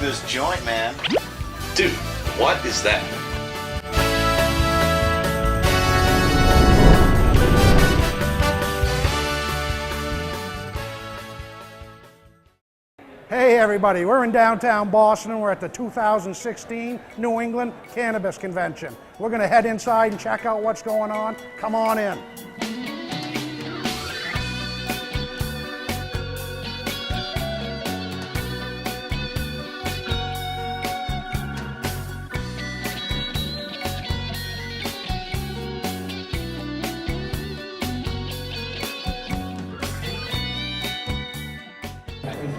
this joint, man. Dude, what is that? Hey everybody, we're in downtown Boston and we're at the 2016 New England Cannabis Convention. We're going to head inside and check out what's going on. Come on in.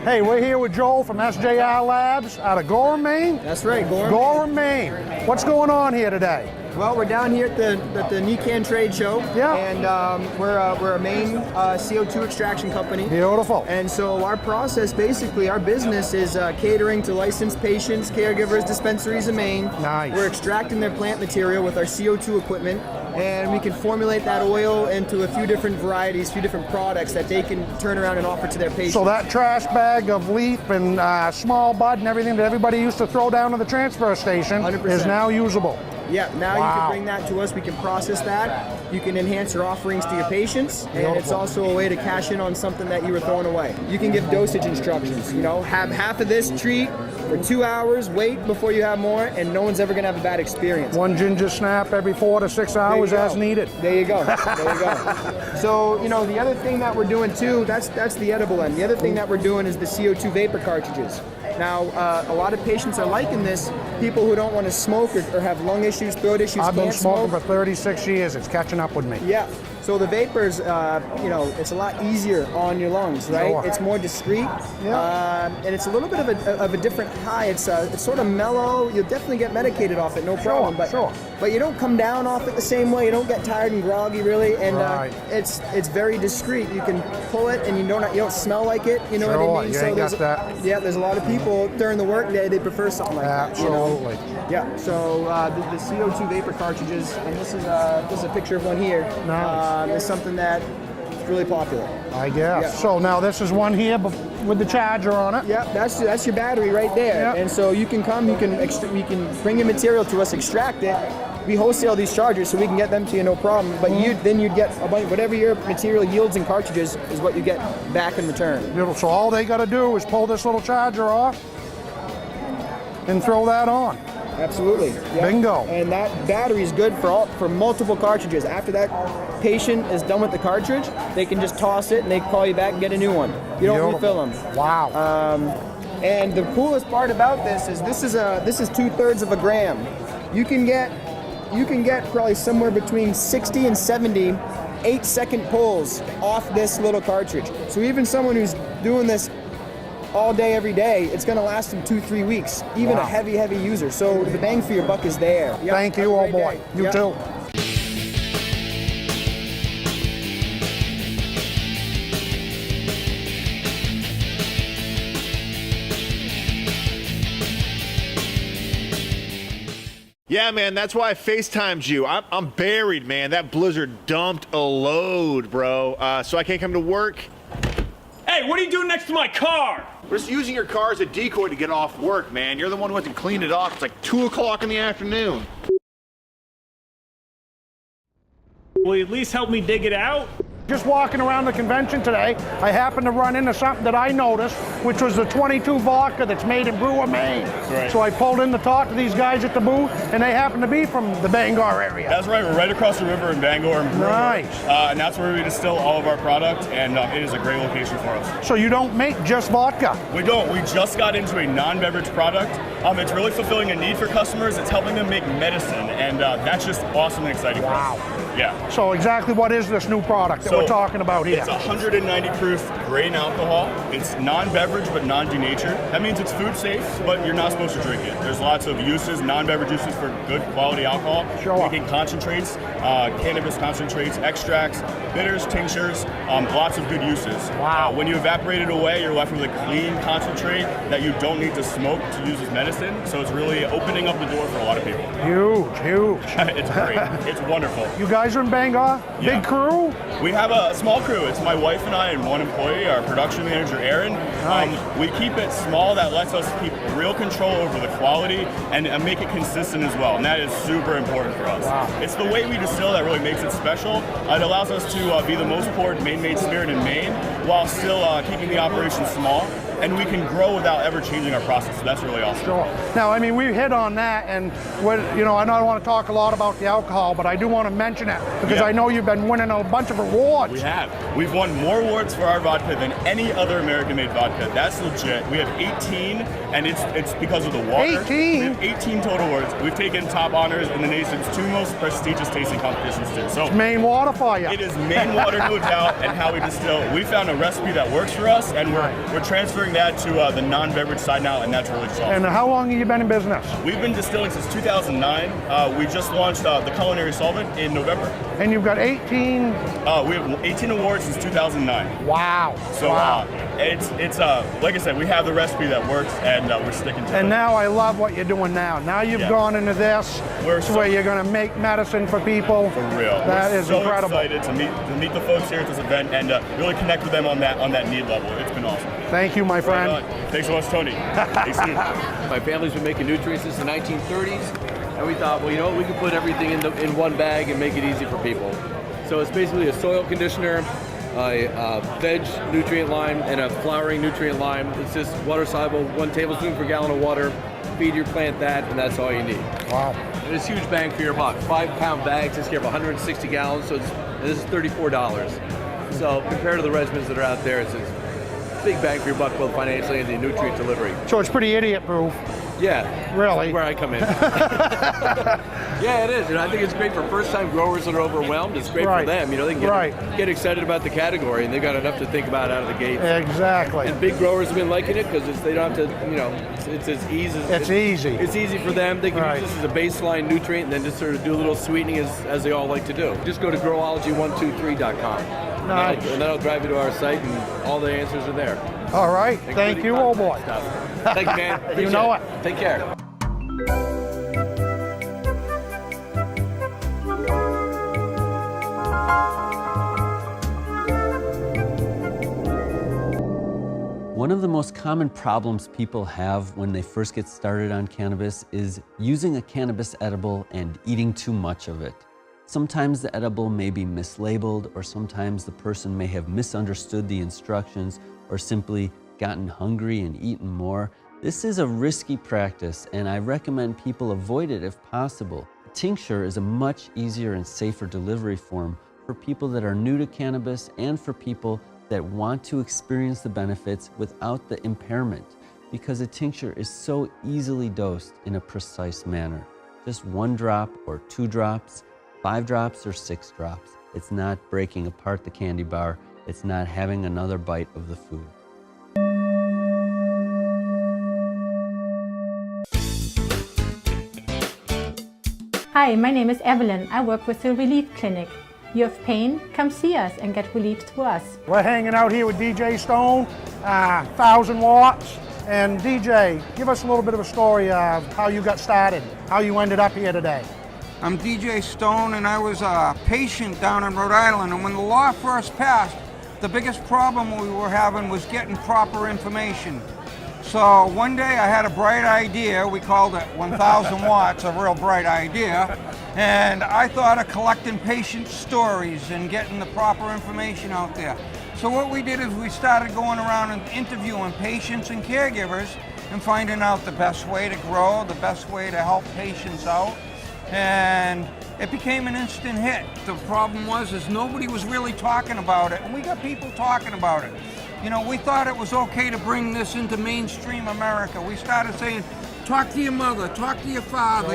Hey, we're here with Joel from SJR Labs out of Gorham, Maine. That's right, Gorham. Gorham, Maine. What's going on here today? Well, we're down here at the NECAN trade show. Yeah. And we're a Maine CO2 extraction company. Beautiful. And so our process, basically, our business is catering to licensed patients, caregivers, dispensaries in Maine. Nice. We're extracting their plant material with our CO2 equipment, and we can formulate that oil into a few different varieties, few different products that they can turn around and offer to their patients. So that trash bag of leaf and small bud and everything that everybody used to throw down to the transfer station 100%. is now usable. Yeah, now you Wow. can bring that to us. We can process that. You can enhance your offerings to your patients, and it's Beautiful. also a way to cash in on something that you were throwing away. You can give dosage instructions. You know, have half of this treat for 2 hours, wait before you have more, and no one's ever gonna have a bad experience. One ginger snap every 4 to 6 There you hours go. as needed. There you go. There you go. So, you know, the other thing that we're doing too, that's the edible end. The other thing that we're doing is the CO2 vapor cartridges. Now, a lot of patients are liking this. People who don't want to smoke or have lung issues, throat issues, I've been can't smoking smoke. for 36 years. It's catching up with me. Yeah. So the vapors, you know, it's a lot easier on your lungs, right? Sure. It's more discreet, Yeah. and it's a little bit of a different high. It's sort of mellow. You'll definitely get medicated off it, no problem. But sure. But you don't come down off it the same way. You don't get tired and groggy, really. And Right. it's very discreet. You can pull it, and you don't smell like it. You know what Sure, I mean? you ain't there's got that. Yeah, there's a lot of people during the workday they prefer something like that. You know? Absolutely. Yeah. So the CO2 vapor cartridges, and this is a picture of one here. Nice. Is something that is really popular. I guess. Yeah. So now this is one here with the charger on it. Yeah, that's your battery right there. Yep. And so you can come, you can bring your material to us, extract it. We wholesale these chargers, so we can get them to you no problem. But you'd get a bunch, whatever your material yields in cartridges is what you get back in return. Beautiful. So all they got to do is pull this little charger off and throw that on. Absolutely. Yeah. Bingo. And that battery is good for multiple cartridges. After that patient is done with the cartridge, they can just toss it and they can call you back and get a new one. You don't Beautiful. refill them. Wow. And the coolest part about this is this is 2/3 of a gram. You can get probably somewhere between 60 and 70 8-second pulls off this little cartridge. So even someone who's doing this all day, every day, it's going to last them 2-3 weeks. Even Wow. a heavy user. So the bang for your buck is there. Yep, Thank you, have a old great boy. day. You Yep. too. Yeah, man, that's why I FaceTimed you. I'm buried, man. That blizzard dumped a load, bro. So I can't come to work. Hey, what are you doing next to my car? We're just using your car as a decoy to get off work, man. You're the one who went to clean it off. It's like 2 o'clock in the afternoon. Will you at least help me dig it out? Just walking around the convention today, I happened to run into something that I noticed, which was the 22 vodka that's made in Brewer, Maine. Right. So I pulled in to talk to these guys at the booth, and they happen to be from the Bangor area. That's right. We're right across the river in Bangor. And Brewer. Nice. And that's where we distill all of our product, and it is a great location for us. So you don't make just vodka. We don't. We just got into a non-beverage product. It's really fulfilling a need for customers. It's helping them make medicine, and that's just awesome and exciting for us. Yeah. So exactly what is this new product that we're talking about here? It's 190 proof grain alcohol. It's non-beverage but non-denatured. That means it's food safe, but you're not supposed to drink it. There's lots of uses, non-beverage uses for good quality alcohol. Sure. Making concentrates, cannabis concentrates, extracts, bitters, tinctures, lots of good uses. Wow. When you evaporate it away, you're left with a clean concentrate that you don't need to smoke to use as medicine. So it's really opening up the door for a lot of people. Huge, huge. It's great. It's wonderful. You guys guys are in Bangor? Yeah. Big crew? We have a small crew. It's my wife and I and one employee, our production manager, Aaron. We keep it small. That lets us keep real control over the quality and make it consistent as well. And that is super important for us. Wow. It's the way we distill that really makes it special. It allows us to be the most poured Maine-made spirit in Maine while still keeping the operation small. And we can grow without ever changing our process. So that's really awesome. Sure. Now, I mean, we hit on that, and I don't want to talk a lot about the alcohol, but I do want to mention it because Yeah. I know you've been winning a bunch of awards. We have. We've won more awards for our vodka than any other American-made vodka. That's legit. We have 18, and it's because of the water. 18? We have 18 total awards. We've taken top honors in the nation's 2 most prestigious tasting competitions too. So Maine water for you. it is Maine water, no doubt, and how we distill. We found a recipe that works for us, and we're transferring that to the non-beverage side now, and that's really solid. And how long have you been in business? We've been distilling since 2009. We just launched the culinary solvent in November. And you've got 18. We have 18 awards since 2009. Wow. So wow. it's like I said, we have the recipe that works, and we're sticking to it. And now I love what you're doing now. Now you've Yeah. gone into this, where you're going to make medicine for people. For real. That we're is so incredible. excited to meet the folks here at this event and really connect with them on that need level. It's been awesome. Thank you, my friend. Right on. Thanks so much, Tony. Thanks, soon. My family's been making nutrients since the 1930s, and we thought, well, you know what, we could put everything in one bag and make it easy for people. So it's basically a soil conditioner, a veg nutrient lime, and a flowering nutrient lime. It's just water soluble, 1 tablespoon per gallon of water. Feed your plant that, and that's all you need. Wow. And it's huge bang for your buck. 5-pound bags takes care of 160 gallons, so this is $34. So compared to the regimens that are out there, it's a big bang for your buck, both financially and the nutrient delivery. So it's pretty idiot-proof. Yeah. Really? That's where I come in. Yeah, it is. And I think it's great for first-time growers that are overwhelmed. It's great Right. for them. They can get excited about the category, and they've got enough to think about out of the gate. Exactly. And big growers have been liking it because they don't have to, it's as easy. It's easy. It's easy for them. They can use this as a baseline nutrient and then just sort of do a little sweetening as they all like to do. Just go to growology123.com. Nice. And that'll drive you to our site, and all the answers are there. All right. Thank you, old boy. Stuff. Thank you, man. You know it. Take care. One of the most common problems people have when they first get started on cannabis is using a cannabis edible and eating too much of it. Sometimes the edible may be mislabeled, or sometimes the person may have misunderstood the instructions or simply gotten hungry and eaten more. This is a risky practice, and I recommend people avoid it if possible. A tincture is a much easier and safer delivery form for people that are new to cannabis and for people that want to experience the benefits without the impairment, because a tincture is so easily dosed in a precise manner. Just 1 drop or 2 drops, 5 drops or 6 drops. It's not breaking apart the candy bar. It's not having another bite of the food. Hi, my name is Evelyn. I work with the Relief Clinic. You have pain? Come see us and get relief through us. We're hanging out here with DJ Stone, 1,000 watts. And DJ, give us a little bit of a story of how you got started, how you ended up here today. I'm DJ Stone, and I was a patient down in Rhode Island, and when the law first passed, the biggest problem we were having was getting proper information. So one day I had a bright idea. We called it 1,000 watts, a real bright idea. And I thought of collecting patient stories and getting the proper information out there. So what we did is we started going around and interviewing patients and caregivers and finding out the best way to grow, the best way to help patients out. And it became an instant hit. The problem was nobody was really talking about it, and we got people talking about it. We thought it was okay to bring this into mainstream America. We started saying, talk to your mother, talk to your father.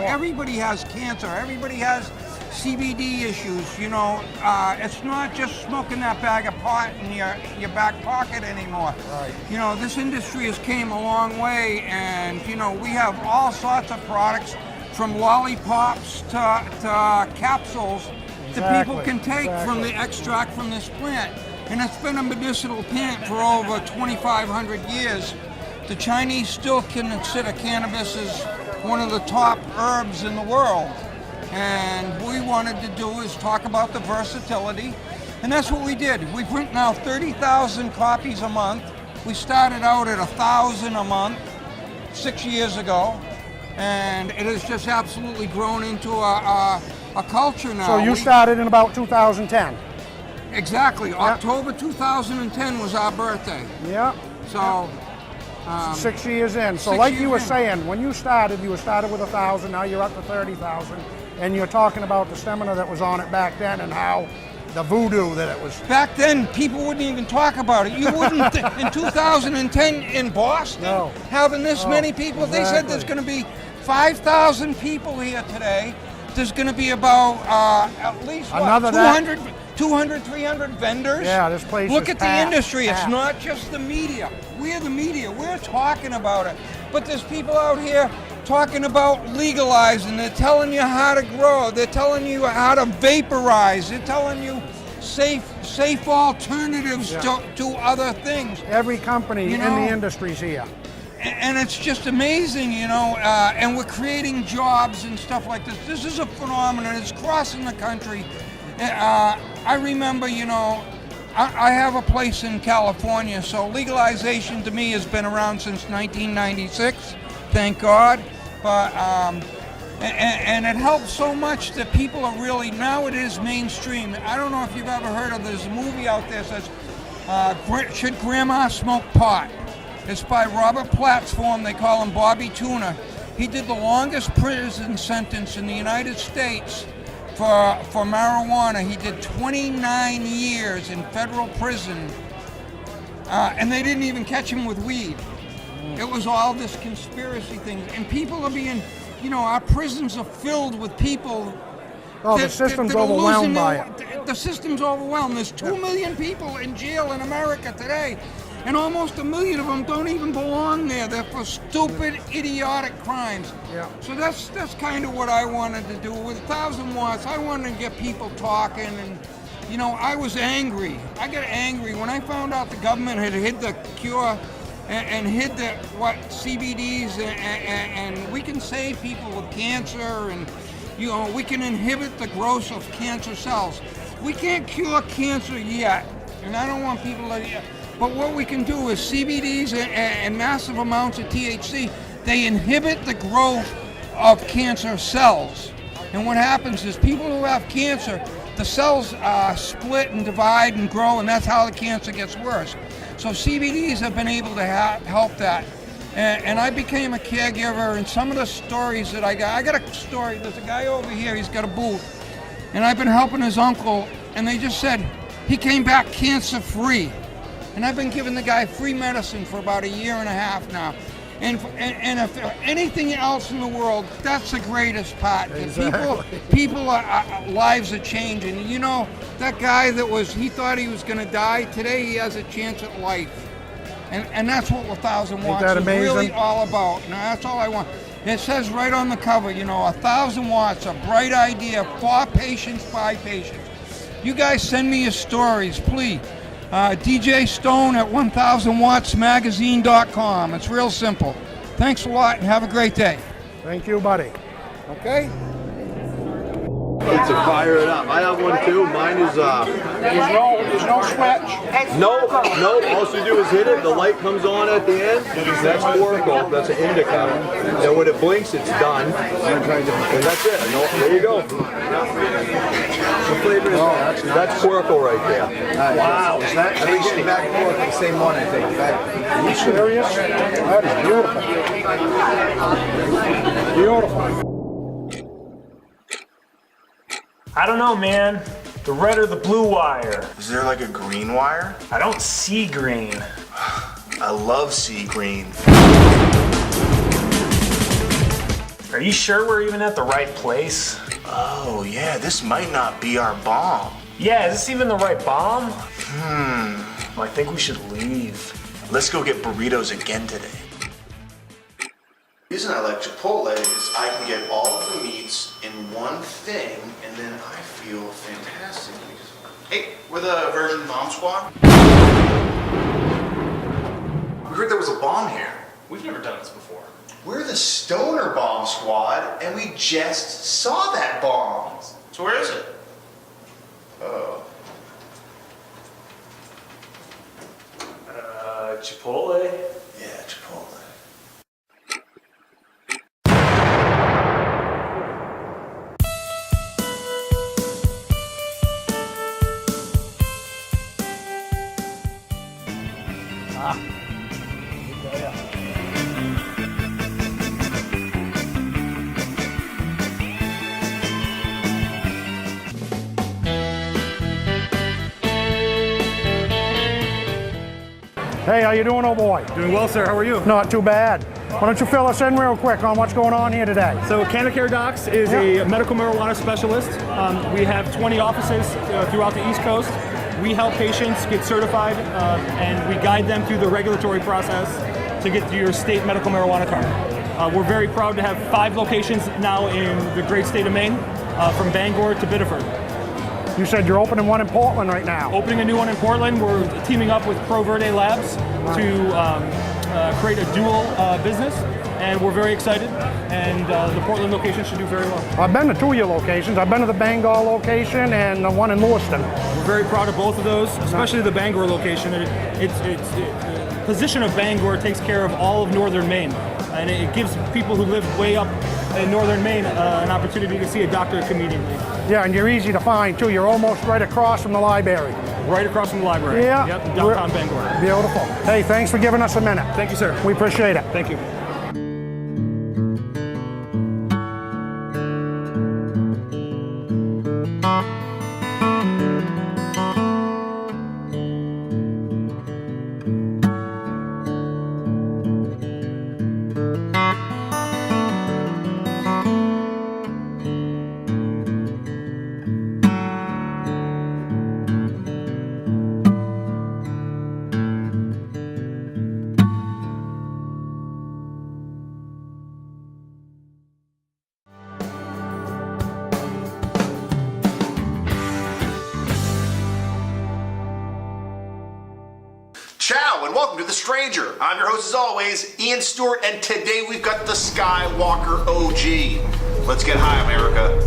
Everybody has cancer, everybody has CBD issues. It's not just smoking that bag of pot in your back pocket anymore. Right. This industry has came a long way, and we have all sorts of products, from lollipops to capsules that people can take from the extract from this plant. And it's been a medicinal plant for over 2,500 years. The Chinese still consider cannabis as one of the top herbs in the world. And what we wanted to do is talk about the versatility, and that's what we did. We print now 30,000 copies a month. We started out at 1,000 a month 6 years ago, and it has just absolutely grown into a culture now. So you started in about 2010? Exactly. October 2010 was our birthday. Yeah. So 6 years in. So 6 like years you were in. saying, when you started with 1,000, now you're up to 30,000, and you're talking about the stamina that was on it back then and how the voodoo that it was. Back then, people wouldn't even talk about it. You wouldn't, in 2010 in Boston, having this many people, they said there's going to be 5,000 people here today. There's going to be about at least Another 200, 300 vendors. Yeah, this place Look is at the packed, industry. It's packed. not just the media. We're the media. We're talking about it. But there's people out here talking about legalizing. They're telling you how to grow. They're telling you how to vaporize. They're telling you safe alternatives to other things. Every company in the industry's here. And it's just amazing, you know, and we're creating jobs and stuff like this. This is a phenomenon. It's crossing the country. I remember, you know, I have a place in California, so legalization to me has been around since 1996, thank God. But and it helps so much that people are really, now it is mainstream. I don't know if you've ever heard of, there's a movie out there that says, Should Grandma Smoke Pot? It's by Robert Platform. They call him Bobby Tuna. He did the longest prison sentence in the United States for marijuana. He did 29 years in federal prison, and they didn't even catch him with weed. It was all this conspiracy thing, and people are being, you know, our prisons are filled with people. Oh, the system's overwhelmed by it. The system's overwhelmed. There's 2 million people in jail in America today, and almost 1 million of them don't even belong there. They're for stupid, idiotic crimes. Yeah. So that's kind of what I wanted to do. With 1,000 Watts, I wanted to get people talking, and, you know, I was angry. I got angry when I found out the government had hid the cure and hid the CBDs, and we can save people with cancer, and, you know, we can inhibit the growth of cancer cells. We can't cure cancer yet, and I don't want people to. But what we can do is CBDs and massive amounts of THC, they inhibit the growth of cancer cells. And what happens is people who have cancer, the cells split and divide and grow, and that's how the cancer gets worse. So CBDs have been able to help that. And I became a caregiver, and some of the stories that I got a story, there's a guy over here, he's got a booth, and I've been helping his uncle, and they just said he came back cancer-free. And I've been giving the guy free medicine for about 1.5 years now. And if there's anything else in the world, that's the greatest part. Exactly. People lives are changing. You know, that guy he thought he was going to die, today he has a chance at life. And that's what 1,000 Watts that is amazing? really all about. Now, that's all I want. It says right on the cover, you know, 1,000 Watts, a bright idea for patients, by patients. You guys send me your stories, please. DJ Stone at 1000wattsmagazine.com. It's real simple. Thanks a lot and have a great day. Thank you, buddy. Okay? To fire it up. I have one too. Mine is There's no switch. no. All you do is hit it. The light comes on at the end. That's Oracle. That's an indica. And when it blinks, it's done. And that's it. No, there you go. What flavor is that? That's Oracle right there. Wow, is that? I've been getting back and forth the same one, I think. Are you serious? That is beautiful. Beautiful. I don't know, man. The red or the blue wire? Is there like a green wire? I don't see green. I love sea green. Are you sure we're even at the right place? Oh yeah, this might not be our bomb. Yeah, is this even the right bomb? I think we should leave. Let's go get burritos again today. The reason I like Chipotle is I can get all of the meats in one thing, and then I feel fantastic. Hey, we're the Virgin Bomb Squad. We heard there was a bomb here. We've never done this before. We're the Stoner Bomb Squad, and we just saw that bomb. So where is it? Oh. Chipotle? Yeah, Chipotle. Hey, how you doing, old boy? Doing well, sir. How are you? Not too bad. Why don't you fill us in real quick on what's going on here today? So CannaCare Docs is a medical marijuana specialist. We have 20 offices throughout the East Coast. We help patients get certified and we guide them through the regulatory process to get your state medical marijuana card. We're very proud to have 5 locations now in the great state of Maine, from Bangor to Biddeford. You said you're opening one in Portland right now. Opening a new one in Portland. We're teaming up with ProVerde Labs to create a dual business, and we're very excited, and the Portland location should do very well. I've been to 2 of your locations. I've been to the Bangor location and the one in Lewiston. We're very proud of both of those, especially the Bangor location. The position of Bangor takes care of all of northern Maine, and it gives people who live way up in northern Maine an opportunity to see a doctor conveniently. Yeah, and you're easy to find too. You're almost right across from the library. Right across from the library. Yeah. Yep, downtown Bangor. Beautiful. Hey, thanks for giving us a minute. Thank you, sir. We appreciate it. Thank you. Ciao and welcome to The Stranger. I'm your host as always, Ian Stewart, and today we've got the Skywalker OG. Let's get high, America.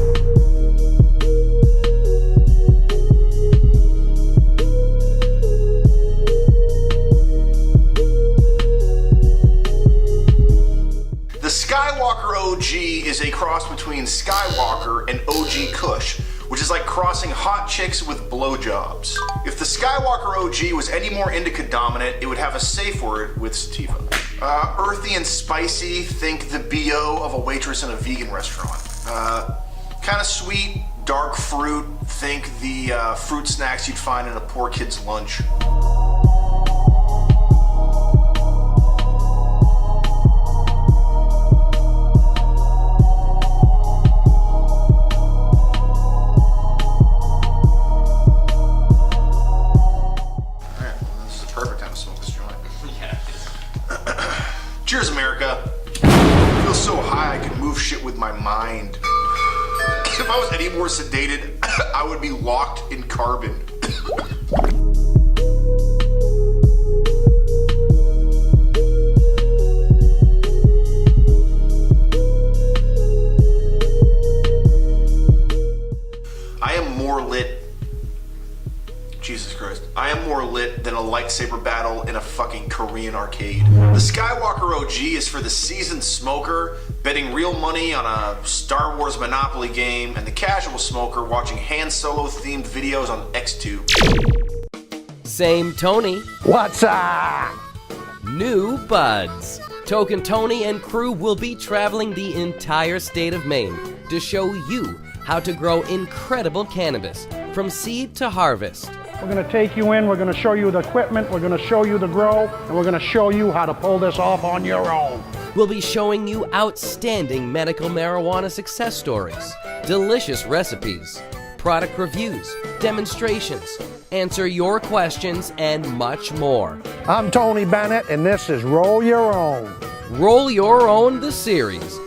The Skywalker OG is a cross between Skywalker and OG Kush, which is like crossing hot chicks with blowjobs. If the Skywalker OG was any more indica dominant, it would have a safe word with sativa. Earthy and spicy, think the BO of a waitress in a vegan restaurant. Kind of sweet, dark fruit, think the fruit snacks you'd find in a poor kid's lunch. Cheers, America. I feel so high I can move shit with my mind. If I was any more sedated, I would be locked in carbon. I am more lit. Jesus Christ. I am more lit than a lightsaber battle in a fucking Korean arcade. The Skywalker OG is for the seasoned smoker betting real money on a Star Wars Monopoly game and the casual smoker watching Han Solo themed videos on XTube. Same Tony. What's up? New buds. Token Tony and crew will be traveling the entire state of Maine to show you how to grow incredible cannabis from seed to harvest. We're going to take you in, we're going to show you the equipment, we're going to show you the grow, and we're going to show you how to pull this off on your own. We'll be showing you outstanding medical marijuana success stories, delicious recipes, product reviews, demonstrations, answer your questions, and much more. I'm Tony Bennett, and this is Roll Your Own. Roll Your Own, the series.